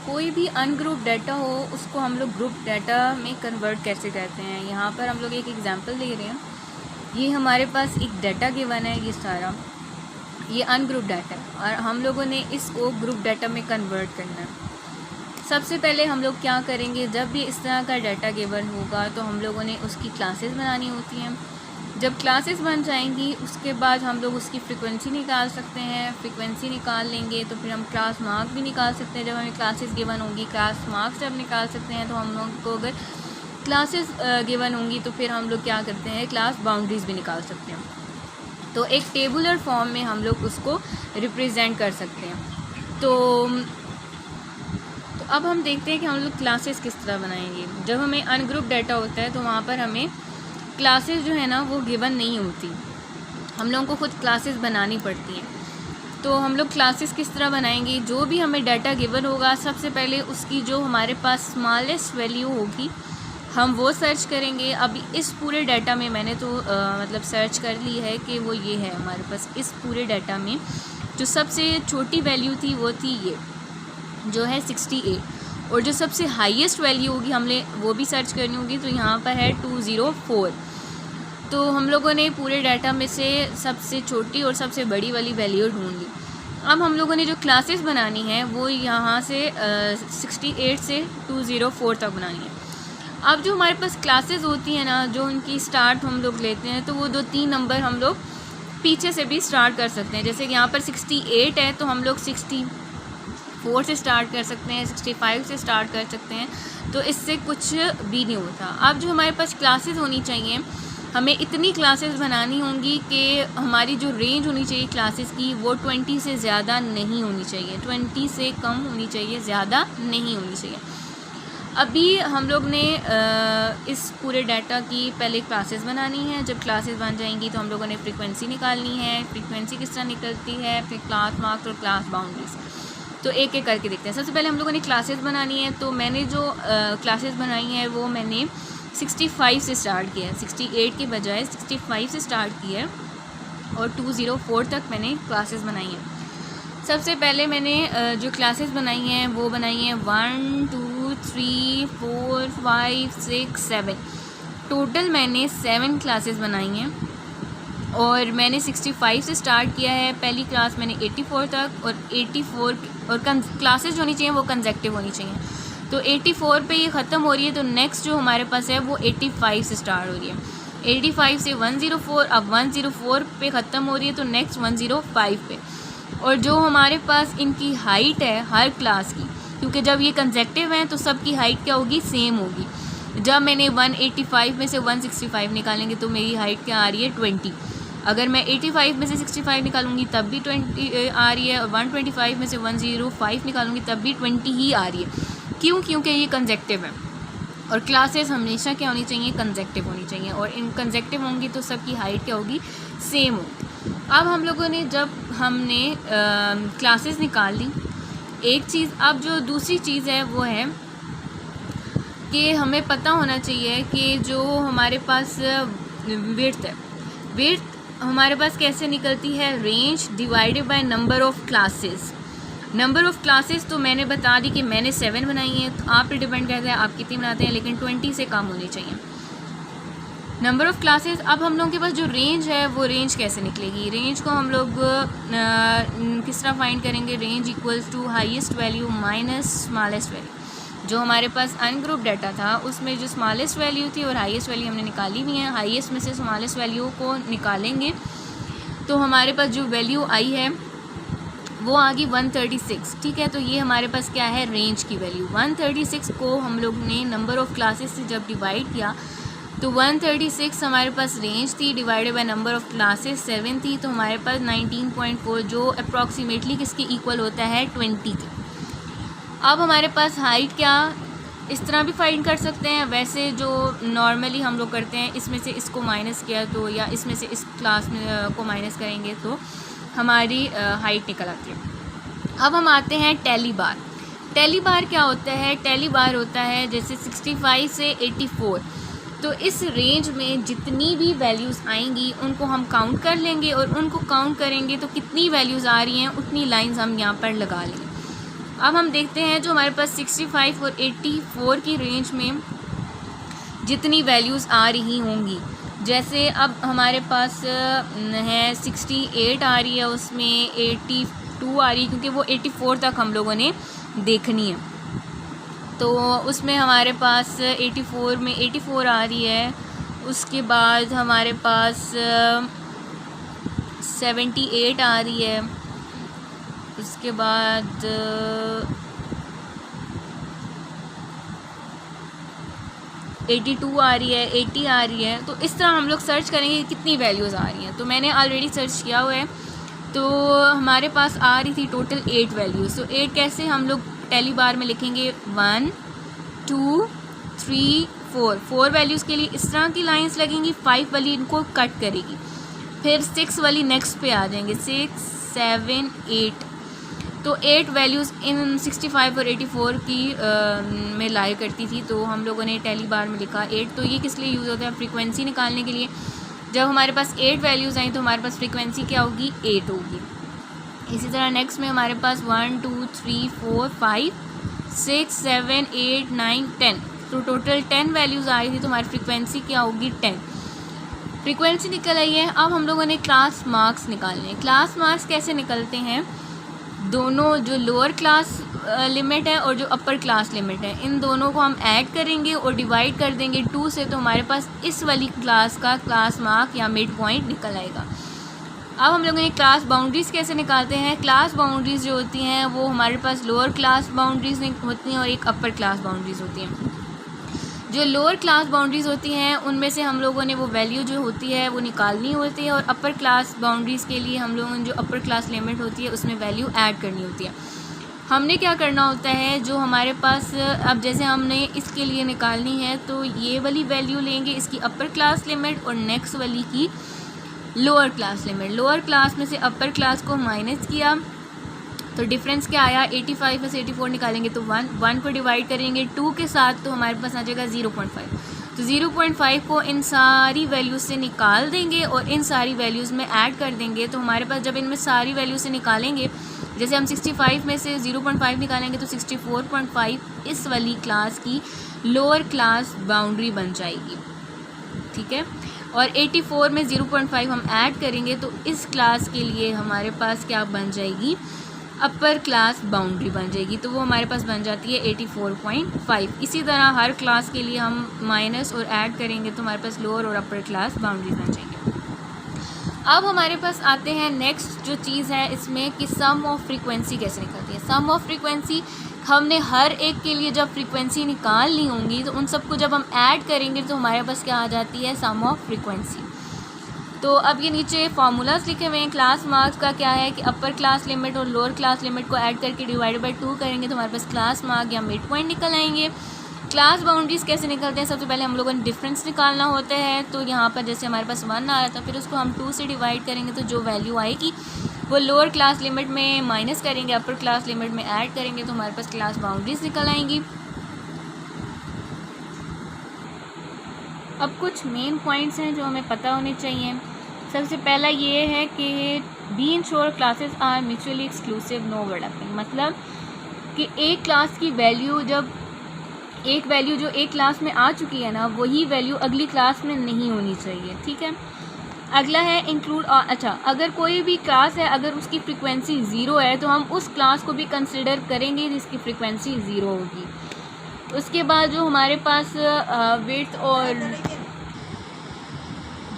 कोई भी ungroup data हो उसको हम लोग ग्रुप डाटा में कन्वर्ट कैसे करते हैं। यहाँ पर हम लोग एक एग्जांपल दे रहे हैं। ये हमारे पास एक डाटा गिवन है, ये सारा ये अनग्रुप डाटा है और हम लोगों ने इसको ग्रुप डाटा में कन्वर्ट करना है। सबसे पहले हम लोग क्या करेंगे, जब भी इस तरह का डाटा गिवन होगा तो हम लोगों ने उसकी क्लासेस बनानी होती हैं। जब क्लासेस बन जाएंगी उसके बाद हम लोग उसकी फ्रीक्वेंसी निकाल सकते हैं। फ्रीक्वेंसी निकाल लेंगे तो फिर हम क्लास मार्क भी निकाल सकते हैं। जब हमें क्लासेस गिवन होंगी, क्लास मार्क्स जब निकाल सकते हैं तो हम लोग को अगर क्लासेस गिवन होंगी तो फिर हम लोग क्या करते हैं, क्लास बाउंड्रीज़ भी निकाल सकते हैं। तो एक टेबुलर फॉर्म में हम लोग उसको रिप्रेजेंट कर सकते हैं। तो अब हम देखते हैं कि हम लोग क्लासेस किस तरह बनाएंगे। जब हमें अनग्रुप डाटा होता है तो वहाँ पर हमें क्लासेस जो है ना वो गिवन नहीं होती, हम लोगों को खुद क्लासेस बनानी पड़ती हैं। तो हम लोग क्लासेस किस तरह बनाएंगे, जो भी हमें डाटा गिवन होगा सबसे पहले उसकी जो हमारे पास स्मॉलेस्ट वैल्यू होगी हम वो सर्च करेंगे। अभी इस पूरे डाटा में मैंने तो मतलब सर्च कर ली है कि वो ये है हमारे पास। इस पूरे डाटा में जो सबसे छोटी वैल्यू थी वो थी ये जो है 68, और जो सबसे हाईएस्ट वैल्यू होगी हमने वो भी सर्च करनी होगी। तो यहाँ पर है 204। तो हम लोगों ने पूरे डाटा में से सबसे छोटी और सबसे बड़ी वाली वैल्यू ढूंढ ली। अब हम लोगों ने जो क्लासेस बनानी है वो यहाँ से 68 से 204 तक बनानी है। अब जो हमारे पास क्लासेस होती हैं ना, जो उनकी स्टार्ट हम लोग लेते हैं तो वो 2-3 नंबर हम लोग पीछे से भी स्टार्ट कर सकते हैं। जैसे कि यहाँ पर 68 है तो हम लोग 64 से स्टार्ट कर सकते हैं, 65 से स्टार्ट कर सकते हैं। तो इससे कुछ भी नहीं होता। अब जो हमारे पास क्लासेस होनी चाहिए, हमें इतनी क्लासेस बनानी होंगी कि हमारी जो रेंज होनी चाहिए क्लासेस की वो 20 से ज़्यादा नहीं होनी चाहिए, 20 से कम होनी चाहिए, ज़्यादा नहीं होनी चाहिए। अभी हम लोग ने इस पूरे डाटा की पहले क्लासेस बनानी है। जब क्लासेस बन जाएंगी तो हम लोगों ने फ्रीक्वेंसी निकालनी है। फ्रीक्वेंसी किस तरह निकलती है, फिर क्लास मार्क्स और क्लास बाउंड्रीज। तो एक एक करके देखते हैं। सबसे पहले हम लोगों ने क्लासेस बनानी है। तो मैंने जो क्लासेस बनाई हैं वो मैंने 65 से स्टार्ट किया है, 68 के बजाय 65 से स्टार्ट किया है और 204 तक मैंने क्लासेस बनाई हैं। सबसे पहले मैंने जो क्लासेस बनाई हैं वो बनाई हैं 1 2 3 4 5 6 7। टोटल मैंने 7 क्लासेस बनाई हैं और मैंने 65 से स्टार्ट किया है। पहली क्लास मैंने 84 तक, और 84 और क्लासेस जो होनी चाहिए वो कंसेक्टिव होनी चाहिए। तो 84 पे ये ख़त्म हो रही है, तो नेक्स्ट जो हमारे पास है वो 85 से स्टार्ट हो रही है। 85 से 104, अब 104 पे ख़त्म हो रही है तो नेक्स्ट 105 पे। और जो हमारे पास इनकी हाइट है हर क्लास की, क्योंकि जब ये कंसेक्टिव हैं तो सबकी हाइट क्या होगी, सेम होगी। जब मैंने 185 में से 165 निकालेंगे तो मेरी हाइट क्या आ रही है, 20। अगर मैं 85 में से 65 निकालूंगी तब भी 20 आ रही है, और 125 में से 105 निकालूंगी तब भी 20 ही आ रही है। क्यों? क्योंकि ये कंसेक्टिव है और क्लासेस हमेशा क्या होनी चाहिए, कंसेक्टिव होनी चाहिए। और इन कंसेक्टिव होंगी तो सबकी हाइट क्या होगी, सेम होगी। अब हम लोगों ने जब हमने क्लासेस निकाल ली एक चीज़, अब जो दूसरी चीज़ है वो है कि हमें पता होना चाहिए कि जो हमारे पास विड्थ है, विड्थ हमारे पास कैसे निकलती है, range divided by number of classes. Number of classes तो मैंने बता दी कि मैंने 7 बनाई है। तो आप पे डिपेंड करता है आप कितनी बनाते हैं, लेकिन 20 से कम होनी चाहिए नंबर ऑफ़ क्लासेस। अब हम लोगों के पास जो रेंज है वो रेंज कैसे निकलेगी, रेंज को हम लोग किस तरह फाइंड करेंगे, range equals to highest value minus smallest value. जो हमारे पास अनग्रुप डाटा था उसमें जो स्मॉलेस्ट वैल्यू थी और हाईएस्ट वैल्यू हमने निकाली हुई है, हाईएस्ट में से स्मॉलेस्ट वैल्यू को निकालेंगे तो हमारे पास जो वैल्यू आई है वो आ गई 136। ठीक है, तो ये हमारे पास क्या है, रेंज की वैल्यू। 136 को हम लोग ने नंबर ऑफ़ क्लासेस से जब डिवाइड किया तो 136 हमारे पास रेंज थी, divided by number of classes 7 थी, तो हमारे पास 19.4 जो अप्रॉक्सीमेटली किसके इक्वल होता है, 20 के। अब हमारे पास हाइट क्या, इस तरह भी फाइंड कर सकते हैं, वैसे जो नॉर्मली हम लोग करते हैं, इसमें से इसको माइनस किया तो, या इसमें से इस क्लास में को माइनस करेंगे तो हमारी हाइट निकल आती है। अब हम आते हैं टैली बार। टैली बार क्या होता है, टैली बार होता है जैसे 65 से 84, तो इस रेंज में जितनी भी वैल्यूज़ आएंगी उनको हम काउंट कर लेंगे, और उनको काउंट करेंगे तो कितनी वैल्यूज़ आ रही हैं उतनी लाइंस हम यहाँ पर लगा लेंगे। अब हम देखते हैं जो हमारे पास 65 और 84 की रेंज में जितनी वैल्यूज़ आ रही होंगी, जैसे अब हमारे पास है 68 आ रही है, उसमें 82 आ रही है, क्योंकि वो 84 तक हम लोगों ने देखनी है। तो उसमें हमारे पास 84 में 84 आ रही है। उसके बाद हमारे पास 78 आ रही है। उसके बाद 82 आ रही है, 80 आ रही है। तो इस तरह हम लोग सर्च करेंगे कितनी वैल्यूज़ आ रही हैं। तो मैंने ऑलरेडी सर्च किया हुआ है, तो हमारे पास आ रही थी टोटल 8 वैल्यूज़। तो 8 कैसे हम लोग टैली बार में लिखेंगे, 1 2 3 4 वैल्यूज़ के लिए इस तरह की लाइंस लगेंगी, 5 वाली इनको कट करेगी, फिर 6 वाली नेक्स्ट पे आ जाएंगे, 6 7 8। तो 8 वैल्यूज़ इन 65 और 84 की में लाई करती थी। तो हम लोगों ने टैली बार में लिखा 8। तो ये किस लिए यूज़ होता है, फ्रीक्वेंसी निकालने के लिए। जब हमारे पास 8 वैल्यूज़ आई तो हमारे पास फ्रीक्वेंसी क्या होगी, 8 होगी। इसी तरह नेक्स्ट में हमारे पास 1 2 3 4 5 6 7 8 9 10। तो टोटल 10 वैल्यूज़ आई थी, तो हमारी फ्रीक्वेंसी क्या होगी, 10। फ्रीक्वेंसी निकल आई है। अब हम लोगों ने क्लास मार्क्स निकालने हैं। क्लास मार्क्स कैसे निकलते हैं, दोनों जो लोअर क्लास लिमिट है और जो अपर क्लास लिमिट है, इन दोनों को हम ऐड करेंगे और डिवाइड कर देंगे 2 से, तो हमारे पास इस वाली क्लास का क्लास मार्क या मिड पॉइंट निकल आएगा। अब हम लोगों ने क्लास बाउंड्रीज़ कैसे निकालते हैं। क्लास बाउंड्रीज़ जो होती हैं वो हमारे पास लोअर क्लास बाउंड्रीज़ होती हैं और एक अपर क्लास बाउंड्रीज़ होती हैं। जो लोअर क्लास बाउंड्रीज़ होती हैं उनमें से हम लोगों ने वो वैल्यू जो होती है वो निकालनी होती है, और अपर क्लास बाउंड्रीज़ के लिए हम लोगों ने जो अपर क्लास लिमिट होती है उसमें वैल्यू ऐड करनी होती है। हमने क्या करना होता है, जो हमारे पास अब जैसे हमने इसके लिए निकालनी है तो ये वाली वैल्यू लेंगे, इसकी अपर क्लास लिमिट, और नेक्स्ट वाली की lower class limit. Lower class में से अपर क्लास को माइनस किया तो डिफरेंस क्या आया, 85 में से 84 निकालेंगे तो 1 को डिवाइड करेंगे 2 के साथ, तो हमारे पास आ जाएगा 0.5। तो 0.5 को इन सारी वैल्यूज़ से निकाल देंगे और इन सारी वैल्यूज़ में ऐड कर देंगे। तो हमारे पास जब इनमें सारी वैल्यू से निकालेंगे, जैसे हम 65 में से 0.5 निकालेंगे तो 64.5 इस वाली क्लास की लोअर क्लास बाउंड्री बन जाएगी, ठीक है। और 84 में 0.5 हम ऐड करेंगे तो इस क्लास के लिए हमारे पास क्या बन जाएगी, अपर क्लास बाउंड्री बन जाएगी। तो वो हमारे पास बन जाती है 84.5। इसी तरह हर क्लास के लिए हम माइनस और ऐड करेंगे तो हमारे पास लोअर और अपर क्लास बाउंड्री बन जाएंगे। अब हमारे पास आते हैं नेक्स्ट जो चीज़ है इसमें कि सम ऑफ फ्रीक्वेंसी कैसे निकलती है। सम ऑफ फ्रीक्वेंसी हमने हर एक के लिए जब फ्रीक्वेंसी निकालनी होंगी तो उन सबको जब हम ऐड करेंगे तो हमारे पास क्या आ जाती है, सम ऑफ फ्रीक्वेंसी। तो अब ये नीचे फार्मूलाज लिखे हुए हैं। क्लास मार्क्स का क्या है कि अपर क्लास लिमिट और लोअर क्लास लिमिट को ऐड करके डिवाइड बाई 2 करेंगे तो हमारे पास क्लास मार्क या मिड पॉइंट निकल आएंगे। क्लास बाउंड्रीज़ कैसे निकलते हैं, सबसे पहले हम लोगों ने डिफरेंस निकालना होता है। तो यहाँ पर जैसे हमारे पास 1 आ रहा था, फिर उसको हम 2 से डिवाइड करेंगे तो जो वैल्यू आएगी वो लोअर क्लास लिमिट में माइनस करेंगे, अपर क्लास लिमिट में ऐड करेंगे तो हमारे पास क्लास बाउंड्रीज़ निकल आएंगी। अब कुछ मेन पॉइंट्स हैं जो हमें पता होने चाहिए। सबसे पहला ये है कि be ensure classes are mutually exclusive, no overlapping. मतलब कि एक क्लास की वैल्यू जब एक वैल्यू जो एक क्लास में आ चुकी है ना, वही वैल्यू अगली क्लास में नहीं होनी चाहिए, ठीक है। अगला है इंक्लूड। अच्छा, अगर कोई भी क्लास है अगर उसकी फ्रीक्वेंसी 0 है तो हम उस क्लास को भी कंसिडर करेंगे जिसकी फ्रीक्वेंसी 0 होगी। उसके बाद जो हमारे पास विड्थ और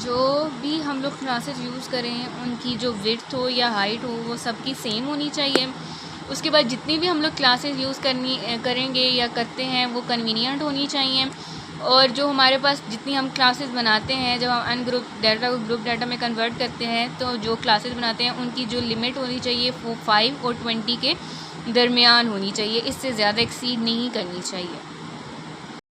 जो भी हम लोग क्लासेस यूज़ करें उनकी जो विड्थ हो या हाइट हो वो सबकी सेम होनी चाहिए। उसके बाद जितनी भी हम लोग क्लासेस यूज़ करेंगे या करते हैं वो कन्वीनियंट होनी चाहिए। और जो हमारे पास जितनी हम क्लासेस बनाते हैं, जब हम अनग्रुप डाटा को ग्रुप डाटा में कन्वर्ट करते हैं तो जो क्लासेस बनाते हैं उनकी जो लिमिट होनी चाहिए वो 5 और 20 के दरमियान होनी चाहिए, इससे ज़्यादा एक्सीड नहीं करनी चाहिए।